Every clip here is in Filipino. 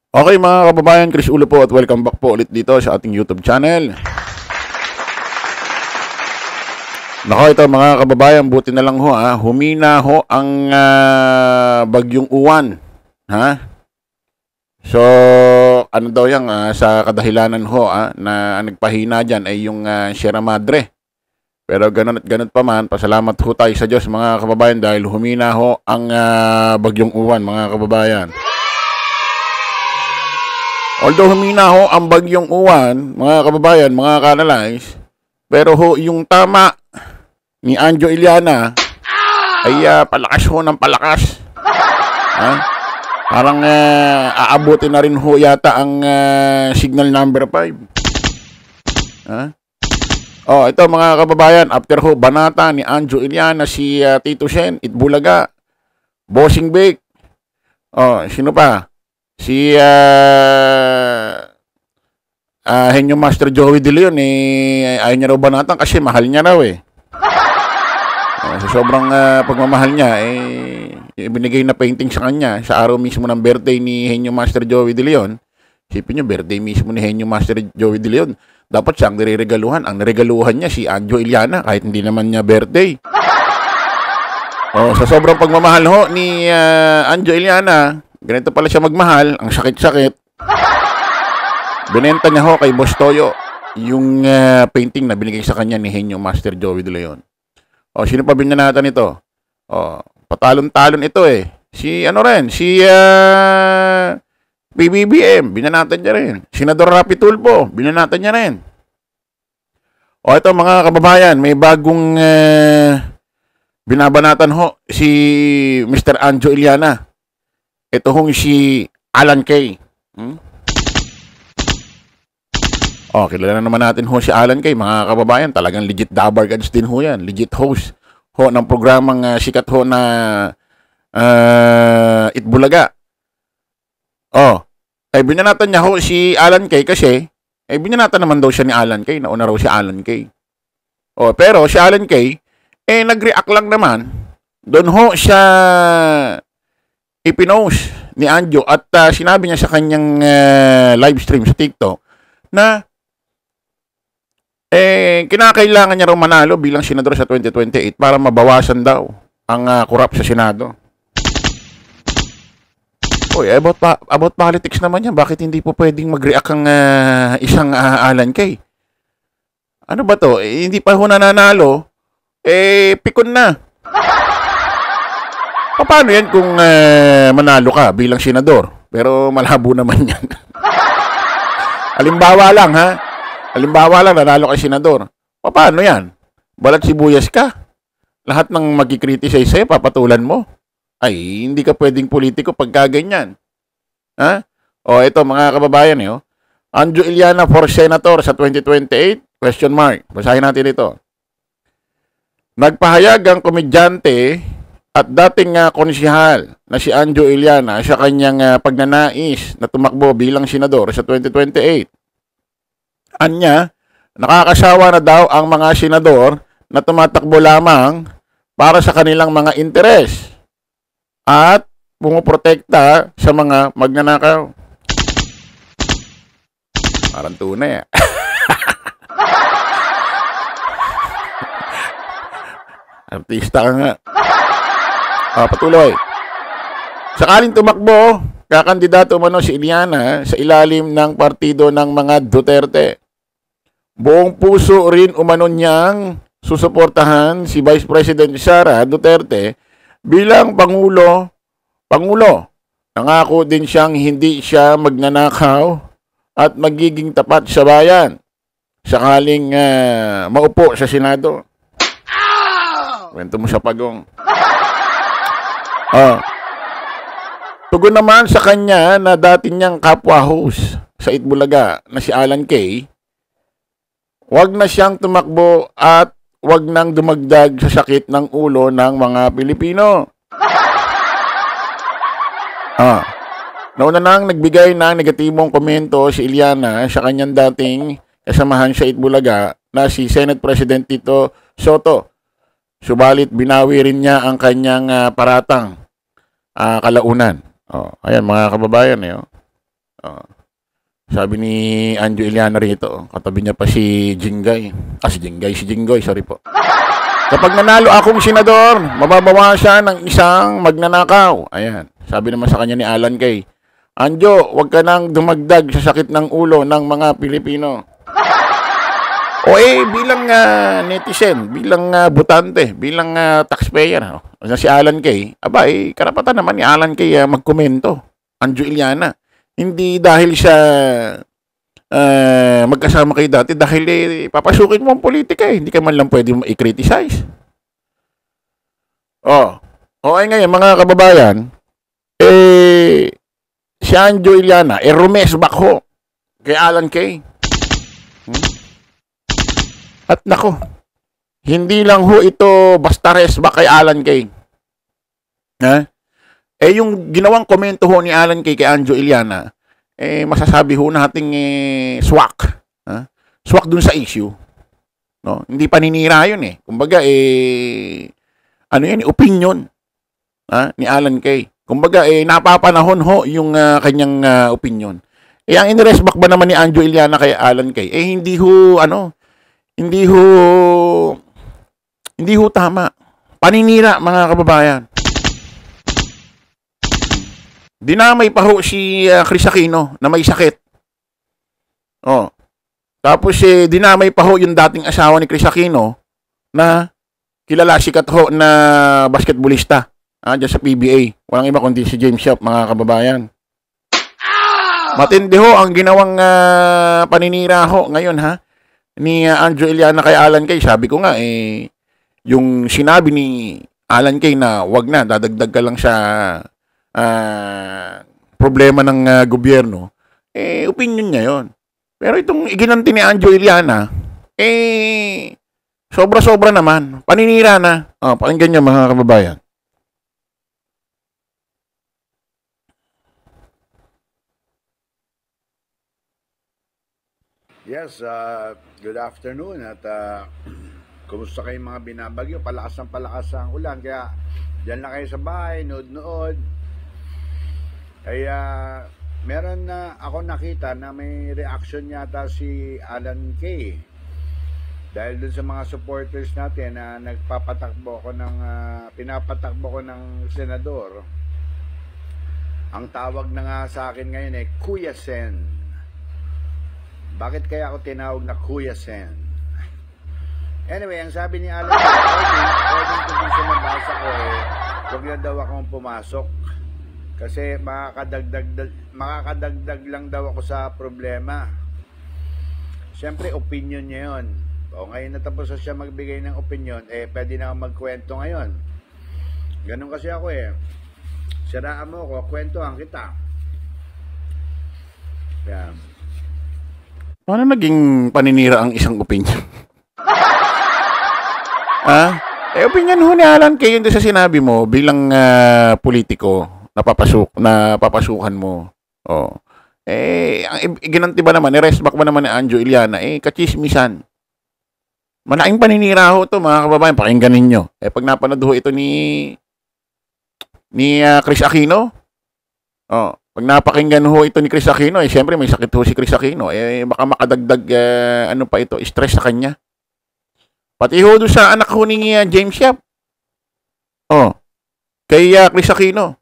Okay mga kababayan, Chris Ulo po at welcome back po ulit dito sa ating YouTube channel. Nako, ito mga kababayan, buti na lang ho humina ho ang bagyong Uwan. Ha? So, ano daw yan sa kadahilanan ho na nagpahina dyan ay yung Sierra Madre. Pero ganun at ganun pa man, pasalamat ho tayo sa Diyos mga kababayan dahil humina ho ang bagyong Uwan mga kababayan. Although humina ho ang bagyong Uwan, mga kababayan, mga kanalays, pero ho yung tama ni Anjo Iliana ay palakas ho ng palakas. Ha? Parang aabutin na rin ho yata ang signal number 5. Ha? Oh, ito mga kababayan, after ho banata ni Anjo Iliana si Tito Sen, Itbulaga, Bossing Bake. Oh, sino pa? Si Henyo Master Joey De Leon ayaw niya raw banatan kasi mahal niya raw so sobrang pagmamahal niya ibinigay na painting sa kanya sa araw mismo ng birthday ni Henyo Master Joey De Leon. Isipin niyo, birthday mismo ni Henyo Master Joey De Leon. Dapat siyang nireregaluhan. Ang niregaluhan niya si Anjo Iliana kahit hindi naman niya birthday. Sa sobrang pagmamahal ho ni Anjo Iliana, ganito pala siya magmahal, ang sakit-sakit. Binenta niya ho kay Boss Toyo yung painting na binigay sa kanya ni Henyo Master Joey De Leon. Sino pa binanatan ito? Patalon-talon ito Si BBBM, binanatan niya rin. Senador Rapi Tulfo, binanatan niya rin. Ito mga kababayan, may bagong binabanatan ho si Mr. Anjo Iliana. Ito hong si Alan Kay. Kilala na naman natin ho si Alan Kay, mga kababayan. Talagang legit dabargads din ho yan. Legit host ho ng programang sikat ho na Itbulaga. Binanatan niya ho si Alan Kay kasi, binanatan naman daw siya ni Alan Kay. Nauna raw si Alan Kay. Pero si Alan Kay, nag-react lang naman. Doon ho siya ipinost ni Anjo at sinabi niya sa kanyang live stream sa TikTok na kinakailangan niya raw manalo bilang senador sa 2028 para mabawasan daw ang korap sa Senado. About politics naman yan. Bakit hindi po pwedeng mag-react ang isang Alan Kay? Ano ba to? Hindi pa ho nananalo. Pikon na. Paano yan kung manalo ka bilang senador? Pero malabo naman yan. Halimbawa lang Halimbawa lang, nanalo kay senador. Paano yan? Balat sibuyas ka. Lahat ng magkikriticize sa'yo, papatulan mo. Hindi ka pwedeng politiko pagka ganyan. Ha? Ito mga kababayan Anjo Iliana for Senator sa 2028? Question mark. Basahin natin ito. Nagpahayag ang komedyante at dating konsihal na si Anjo Iliana sa kanyang pagnanais na tumakbo bilang senador sa 2028. Anya, nakakasawa na daw ang mga senador na tumatakbo lamang para sa kanilang mga interes at pumuprotekta sa mga magnanakaw. Parang tunay Artista ka nga. Patuloy. Sakaling tumakbo, kakandidato umano si Iliana sa ilalim ng partido ng mga Duterte. Buong puso rin umano niyang susuportahan si Vice President Sara Duterte bilang Pangulo. Nangako din siyang hindi siya magnanakaw at magiging tapat sa bayan sakaling maupo sa Senado. Kwento mo sa pagong. Tugon naman sa kanya na dati niyang kapwa-host sa Itbulaga na si Alan Kay, wag na siyang tumakbo at wag nang dumagdag sa sakit ng ulo ng mga Pilipino. Nauna nang nagbigay ng negatibong komento si Iliana sa kanyang dating kasamahan sa Itbulaga na si Senate President Tito Soto. Subalit binawi rin niya ang kanyang paratang kalaunan. Ayan mga kababayan Oh. Sabi ni Anjo Iliana rito, katabi niya pa si Jingay. Si Jinggoy, sorry po. Kapag nanalo akong senador, mababawasan ng isang magnanakaw. Ayan. Sabi naman sa kanya ni Alan Kay, Anjo, wag ka nang dumagdag sa sakit ng ulo ng mga Pilipino. O bilang netizen, bilang botante, bilang taxpayer, si Alan Kay, karapatan naman ni Alan Kay magkomento. Anjo Iliana. Hindi dahil sa magkasama kayo dati, dahil papasukin mo ang politika hindi ka man lang pwede mo i-criticize. Ngayon mga kababayan, si Anjo Iliana, rumesbak ho kay Alan Kay. At nako, hindi lang ho ito basta resbak kay Alan Kay. Yung ginawang komento ho ni Alan Kay Anjo Iliana, masasabi ho nating swak. Swak dun sa issue. No? Hindi paninira yun Kumbaga, opinion ni Alan Kay. Kumbaga, napapanahon ho yung kanyang opinion. Ang iniresbak ba naman ni Anjo Iliana kay Alan Kay? Hindi ho tama. Paninira, mga kababayan. Dinamay pa ho si Chris Aquino na may sakit. Tapos dinamay pa ho yung dating asawa ni Chris Aquino na kilala sikat ho na basketballista dyan sa PBA. Walang iba kundi si James Shop, mga kababayan. Matindi ho ang ginawang paninira ho ngayon ni Anjo Iliana kay Alan Kay. Sabi ko nga yung sinabi ni Alan Kay na wag na, dadagdag ka lang sa problema ng gobyerno, opinion niya yon. Pero itong iginanti ni Anjo Iliana, sobra-sobra naman. Paninira na. Pakinggan niyo, mga kababayan. Yes, good afternoon at kumusta kayong mga binabagyo? Palakas ang ulan, kaya dyan lang kayo sa bahay, nood-nood. Kaya meron na ako nakita na may reaction yata si Alan Kay dahil dun sa mga supporters natin na pinapatakbo ko ng senador. Ang tawag na nga sa akin ngayon Kuya Sen. Bakit kaya ako tinawag na Kuya Sen? Anyway, ang sabi ni Alan Kay, according to dun sa nabasa ko huwag na daw akong pumasok kasi makakadagdag lang daw ako sa problema. Siyempre, opinion niya yun. Ngayon natapos na siya magbigay ng opinion, pwede na akong magkwento ngayon. Ganun kasi ako Siraan mo ko, kwentuhan kita. Yan. Paano naging paninira ang isang opinion? Opinion ho ni Alan Kay yun sa sinabi mo bilang politiko. Napapasukan mo. Ang ginanti ba naman, resback ba naman ni Anjo Iliana, kachismisan. Malaking paninira ho to, mga kababayan, pakinggan ninyo. Pag napanood ho ito ni Chris Aquino, pag napakinggan ho ito ni Chris Aquino, siyempre may sakit ho si Chris Aquino, baka makadagdag, stress sa kanya. Pati ho doon sa anak ho ni James Yap. Kay Chris Aquino.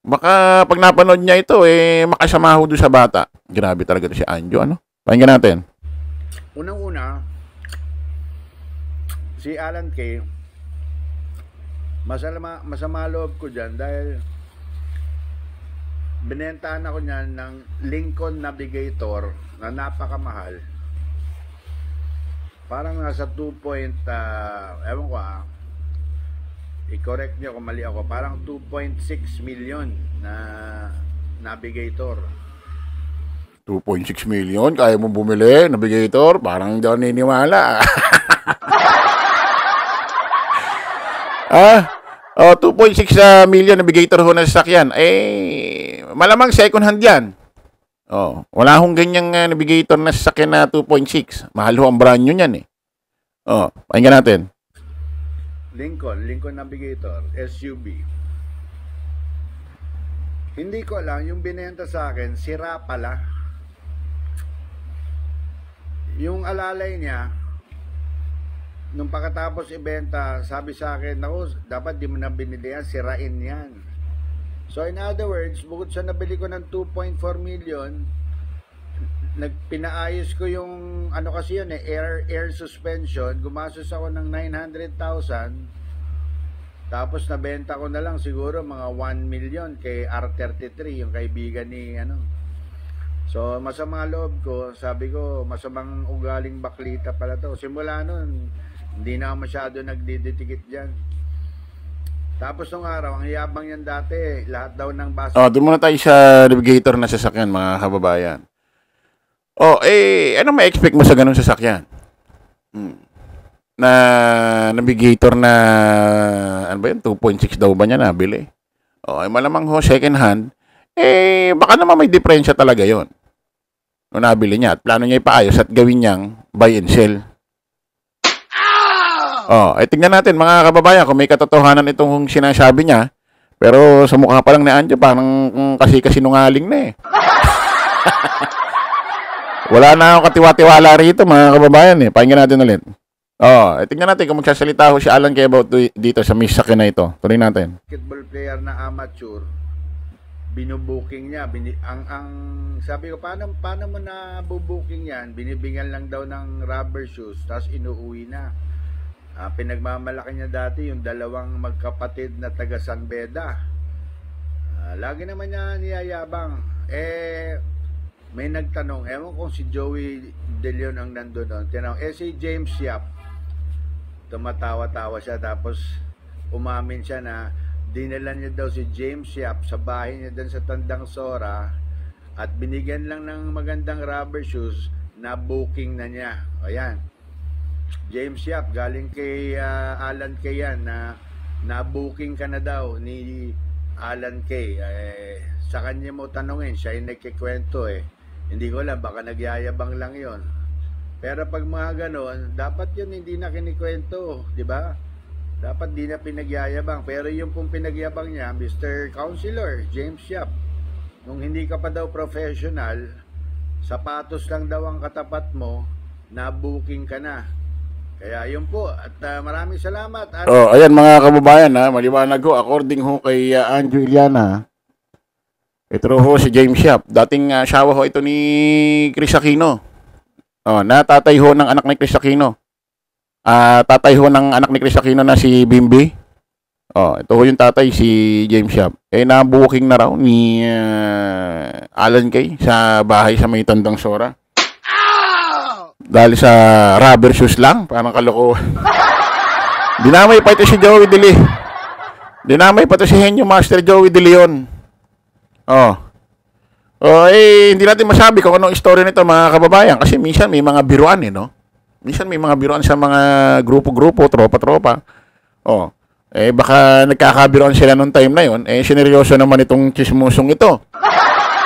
Baka pag napanood niya ito, makasama ho doon sa bata. Grabe talaga ito si Anjo, Pakinggan natin. Unang-una, si Alan Kay, masama loob ko dyan dahil binentahan ako niyan ng Lincoln Navigator na napakamahal. Parang nasa 2 ewan ko i-correct niyo kung mali ako, parang 2.6 million na Navigator. 2.6 million? Kaya mo bumili? Navigator? Parang hindi ako niniwala. 2.6 million Navigator ho na sasakyan. Malamang second hand yan. Wala hong ganyang Navigator na sasakyan na 2.6. Mahal ho ang brand nyo yan pakinggan natin. Lincoln Navigator, SUV. Hindi ko alam, yung binenta sa akin, sira pala. Yung alalay niya, nung pagkatapos ibenta, sabi sa akin, naku, dapat di mo na binili yan, sirain yan. So in other words, bukod sa nabili ko ng 2.4 million, pinaayos ko yung ano kasi yun air suspension, gumastos ako ng 900,000, tapos nabenta ko na lang siguro mga 1 million kay R33, yung kaibigan ni ano. So masama loob ko, sabi ko masamang ugaling baklita pala to. Simula nun hindi na ako masyado nagdidikit dyan. Tapos nung araw, ang yabang yan dati, lahat daw ng bus. Doon muna tayo sa navigator na sasakyan, mga kababayan. Ano ma-expect mo sa ganung sasakyan? Na navigator na, ano ba yun, 2.6 daw ba niya nabili? Malamang ho, second hand, baka naman may diferensya talaga yon nung nabili niya at plano niya ipaayos at gawin niyang buy and sell. Tingnan natin mga kababayan kung may katotohanan itong sinasabi niya. Pero sa mukha pa lang ni Anjo, parang kasi sinungaling na eh. Wala na akong katiwa-tiwala rito mga kababayan eh. Pakinggan natin ulit. Tingnan natin kung magsasalita ho si Alan Kay about dito sa misaki na ito. Tuloy natin. Basketball player na amateur, binubuking niya. Ang sabi ko, paano mo na bubuking yan? Binibigyan lang daw ng rubber shoes, tapos inuuwi na. Pinagmamalaki niya dati yung dalawang magkapatid na taga San Beda. Lagi naman niya niyayabang. May nagtanong, ewan kung si Joey De Leon ang nandun doon. Tinanong, si James Yap. Tumatawa-tawa siya, tapos umamin siya na dinala niya daw si James Yap sa bahay niya doon sa Tandang Sora at binigyan lang ng magandang rubber shoes na booking na niya. Ayan. James Yap, galing kay Alan Kay yan, na booking ka na daw ni Alan Kay. Sa kanya mo tanungin, siya yung nagkikwento eh. Hindi ko alam, baka nagyayabang lang yon. Pero pag mga ganon, dapat yun hindi na kinikwento, di ba? Dapat di na pinagyayabang. Pero yung pong pinagyabang niya, Mr. Counselor James Yap, nung hindi ka pa daw professional, sapatos lang daw ang katapat mo, na booking ka na. Kaya yun po, at maraming salamat. Ayan mga kababayan, maliwanag ho, according ho kay Anjo Iliana, ito ho si James Yap. Dating asawa ho ito ni Chris Aquino. Natatay ho ng anak ni Chris Aquino. Tatay ho ng anak ni Chris Aquino na si Bimbi. Ito ho yung tatay, si James Yap. Na-booking na raw ni Alan Kay sa bahay sa may Tandang Sora. Dahil sa rubber shoes lang, parang kaloko. Dinamay pa ito si Joey De Leon. Dinamay pa ito si Henyo Master Joey De Leon. Hindi natin masabi kung anong story nito mga kababayan kasi minsan may mga biruan no? Minsan may mga biruan sa mga grupo-grupo, tropa-tropa. Baka nagkakabiruan sila nung time na yon. Sineryoso naman itong chismusong ito.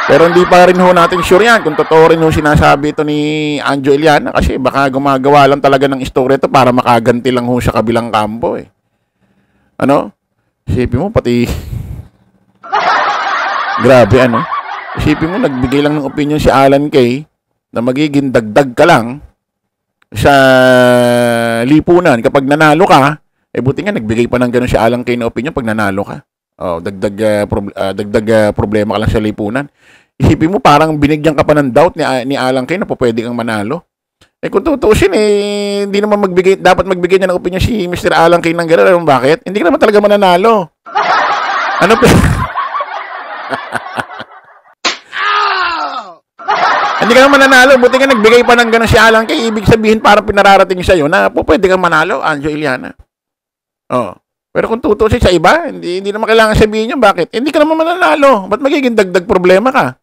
Pero hindi pa rin ho natin sure yan kung totoo rin ho sinasabi ito ni Anjo Iliana kasi baka gumagawa lang talaga ng story ito para makaganti lang ho sa kabilang kampo eh. Isipin mo pati grabe isipin mo nagbigay lang ng opinion si Alan Kay na magiging dagdag ka lang sa lipunan kapag nanalo ka. Buti nga nagbigay pa ng ganun si Alan Kay na opinion pag nanalo ka. Dagdag problema ka lang sa lipunan. Isipin mo parang binigyan ka pa ng doubt ni Alan Kay na pwede kang manalo. Kung tutusin hindi naman dapat magbigay niya ng opinion si Mr. Alan Kay ng gano'n. Bakit? Hindi ka naman talaga mananalo. Hindi ka naman mananalo. Buti nga nagbigay pa ng gano'n si Alan Kay. Ibig sabihin parang pinararating sa'yo na pwede kang manalo, Anjo Iliana. Pero kung tutusin sa iba, hindi naman kailangan sabihin nyo. Bakit? Hindi ka naman mananalo. Ba't magiging dagdag problema ka?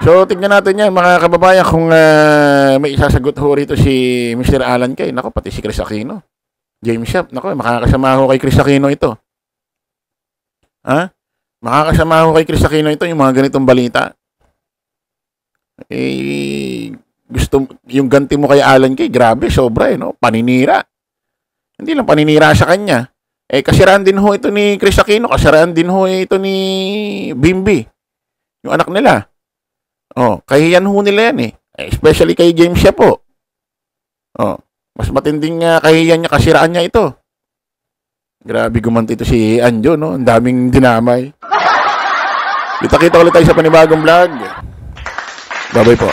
So, tignan natin yan, mga kababayan, kung may isasagot ho rito si Mr. Alan Kay. Nako, pati si Chris Aquino. James Yap, nako, makakasama ho kay Chris Aquino ito. Makakasama ho kay Chris Aquino ito, yung mga ganitong balita. Yung ganti mo kay Alan Kay, grabe, sobra Paninira. Hindi lang paninira sa kanya. Eh, kasiraan din ho ito ni Chris Aquino, kasiraan din ho ito ni Bimby, yung anak nila. Oh, kahiyan ho nila yan eh. Especially kay James siya po. Oh, mas matinding kahiyan niya, kasiraan niya ito. Grabe gumanti ito si Anjo, no? Ang daming dinamay. Kita-kita ulit tayo sa panibagong vlog. Bye-bye po.